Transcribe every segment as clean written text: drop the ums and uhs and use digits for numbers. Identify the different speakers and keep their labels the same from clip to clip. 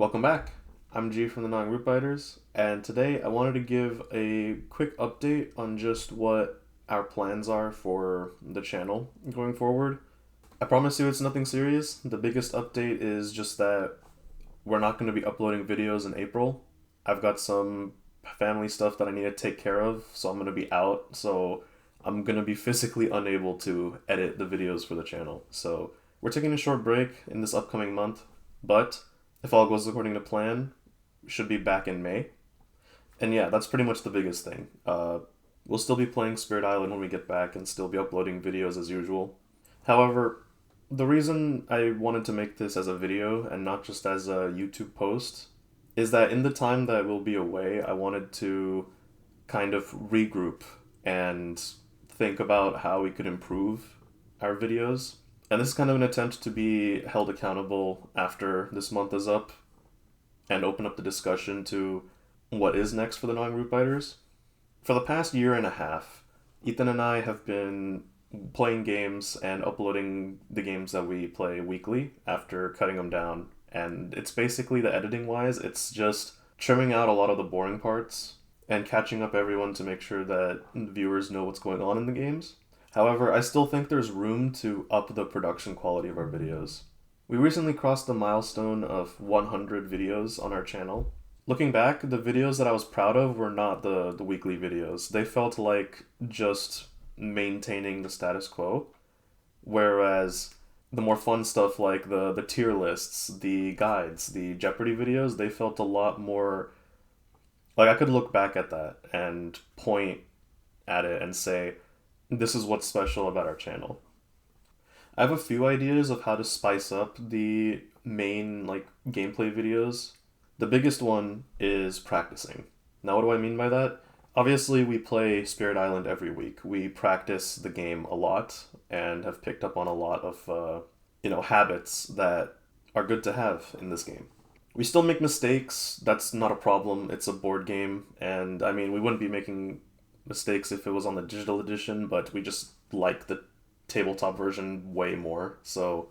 Speaker 1: Welcome back. I'm G from the Non-Group Biters, and today I wanted to give a quick update on just what our plans are for the channel going forward. I promise you it's nothing serious. The biggest update is just that we're not going to be uploading videos in April. I've got some family stuff that I need to take care of, so I'm going to be out, so I'm going to be physically unable to edit the videos for the channel. So we're taking a short break in this upcoming month, but if all goes according to plan, we should be back in May. And yeah, that's pretty much the biggest thing. We'll still be playing Spirit Island when we get back and still be uploading videos as usual. However, the reason I wanted to make this as a video and not just as a YouTube post is that in the time that we'll be away, I wanted to kind of regroup and think about how we could improve our videos. And this is kind of an attempt to be held accountable after this month is up and open up the discussion to what is next for the Non-Group Biters. For the past year and a half, Ethan and I have been playing games and uploading the games that we play weekly after cutting them down. And it's basically the editing wise, it's just trimming out a lot of the boring parts and catching up everyone to make sure that viewers know what's going on in the games. However, I still think there's room to up the production quality of our videos. We recently crossed the milestone of 100 videos on our channel. Looking back, the videos that I was proud of were not the weekly videos. They felt like just maintaining the status quo, whereas the more fun stuff like the tier lists, the guides, the Jeopardy videos, they felt a lot more like I could look back at that and point at it and say, this is what's special about our channel. I have a few ideas of how to spice up the main gameplay videos. The biggest one is practicing. Now what do I mean by that? Obviously we play Spirit Island every week. We practice the game a lot and have picked up on a lot of habits that are good to have in this game. We still make mistakes. That's not a problem. It's a board game, and I mean we wouldn't be making mistakes if it was on the digital edition, but we just like the tabletop version way more. So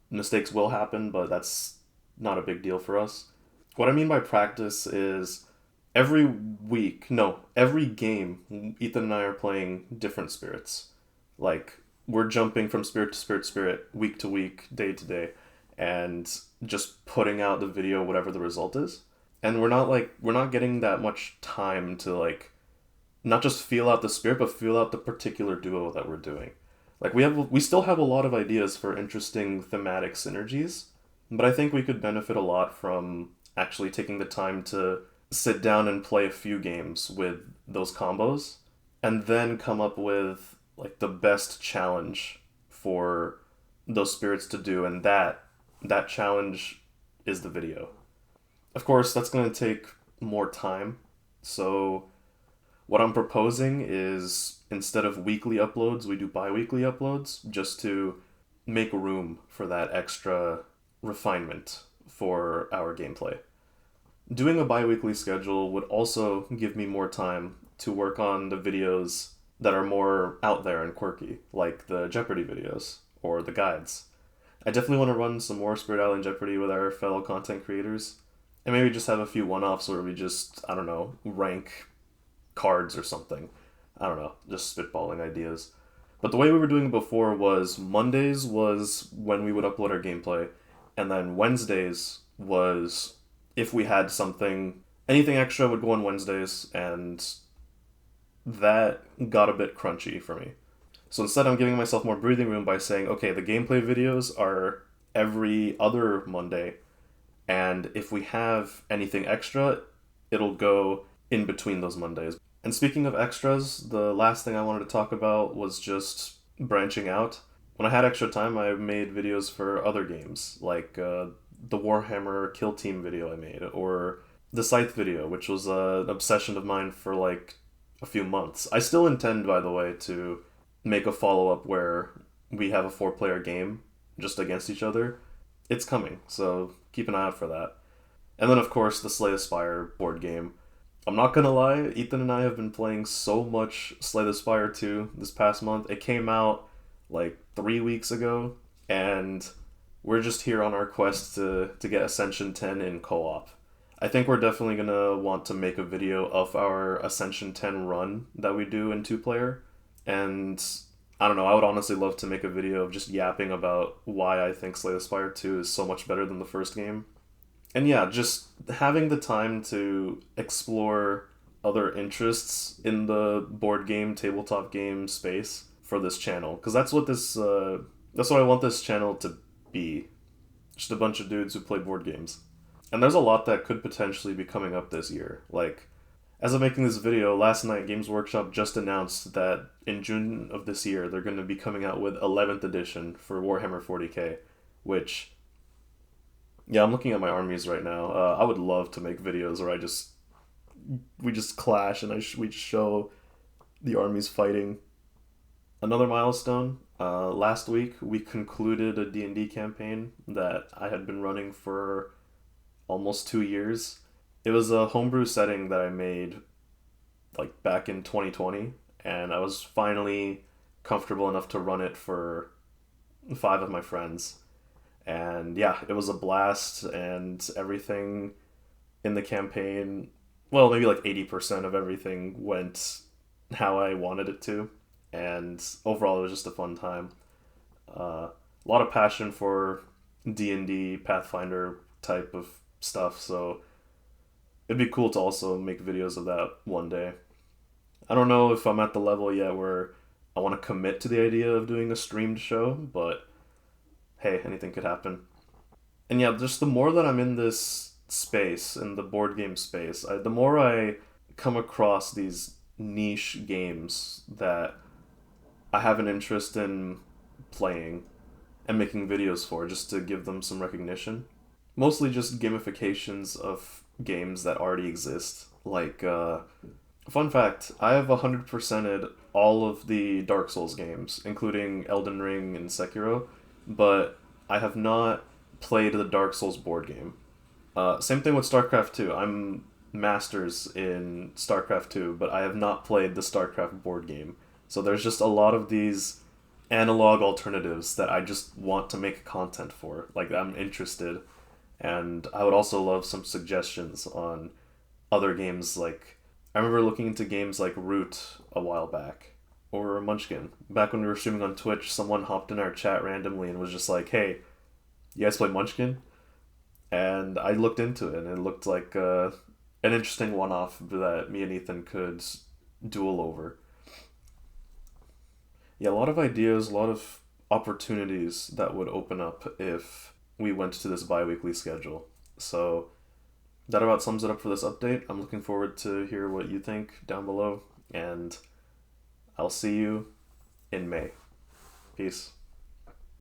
Speaker 1: mistakes will happen, but that's not a big deal for us. What I mean by practice is every game, Ethan and I are playing different spirits. Like, we're jumping from spirit to spirit to spirit, week to week, day to day, and just putting out the video, whatever the result is. And we're not getting that much time to not just feel out the spirit, but feel out the particular duo that we're doing. Like we still have a lot of ideas for interesting thematic synergies, but I think we could benefit a lot from actually taking the time to sit down and play a few games with those combos and then come up with the best challenge for those spirits to do, and that challenge is the video. Of course, that's going to take more time. So what I'm proposing is instead of weekly uploads, we do bi-weekly uploads just to make room for that extra refinement for our gameplay. Doing a bi-weekly schedule would also give me more time to work on the videos that are more out there and quirky, like the Jeopardy videos or the guides. I definitely want to run some more Spirit Island Jeopardy with our fellow content creators, and maybe just have a few one-offs where we just, I don't know, rank cards or something. I don't know, just spitballing ideas. But the way we were doing it before was Mondays was when we would upload our gameplay, and then Wednesdays was if we had anything extra would go on Wednesdays, and that got a bit crunchy for me. So instead I'm giving myself more breathing room by saying, okay, the gameplay videos are every other Monday, and if we have anything extra, it'll go in between those Mondays. And speaking of extras, the last thing I wanted to talk about was just branching out. When I had extra time, I made videos for other games, like the Warhammer Kill Team video I made, or the Scythe video, which was an obsession of mine for a few months. I still intend, by the way, to make a follow-up where we have a 4-player game just against each other. It's coming, so keep an eye out for that. And then, of course, the Slay the Spire board game. I'm not gonna lie, Ethan and I have been playing so much Slay the Spire 2 this past month. It came out 3 weeks ago, and we're just here on our quest to get Ascension 10 in co-op. I think we're definitely gonna want to make a video of our Ascension 10 run that we do in two-player. And I don't know, I would honestly love to make a video of just yapping about why I think Slay the Spire 2 is so much better than the first game. And yeah, just having the time to explore other interests in the board game, tabletop game space for this channel. Because that's what I want this channel to be. Just a bunch of dudes who play board games. And there's a lot that could potentially be coming up this year. Like, as I'm making this video, last night Games Workshop just announced that in June of this year they're going to be coming out with 11th edition for Warhammer 40k, which, yeah, I'm looking at my armies right now. I would love to make videos where we just clash and we just show the armies fighting. Another milestone. Last week we concluded a D&D campaign that I had been running for almost 2 years. It was a homebrew setting that I made like back in 2020, and I was finally comfortable enough to run it for 5 of my friends. And yeah, it was a blast, and everything in the campaign, well, maybe like 80% of everything went how I wanted it to. And overall, it was just a fun time. A lot of passion for D&D, Pathfinder type of stuff, so it'd be cool to also make videos of that one day. I don't know if I'm at the level yet where I want to commit to the idea of doing a streamed show, but hey, anything could happen. And yeah, just the more that I'm in this space, in the board game space, the more I come across these niche games that I have an interest in playing and making videos for, just to give them some recognition. Mostly just gamifications of games that already exist. Like, fun fact, I have 100%ed all of the Dark Souls games, including Elden Ring and Sekiro, but I have not played the Dark Souls board game. Same thing with StarCraft 2. I'm masters in StarCraft 2, but I have not played the StarCraft board game. So there's just a lot of these analog alternatives that I just want to make content for. Like, I'm interested. And I would also love some suggestions on other games. Like, I remember looking into games like Root a while back, or Munchkin. Back when we were streaming on Twitch, someone hopped in our chat randomly and was just like, hey, you guys play Munchkin? And I looked into it, and it looked like an interesting one-off that me and Ethan could duel over. Yeah, a lot of ideas, a lot of opportunities that would open up if we went to this bi-weekly schedule. So that about sums it up for this update. I'm looking forward to hear what you think down below, and I'll see you in May. Peace.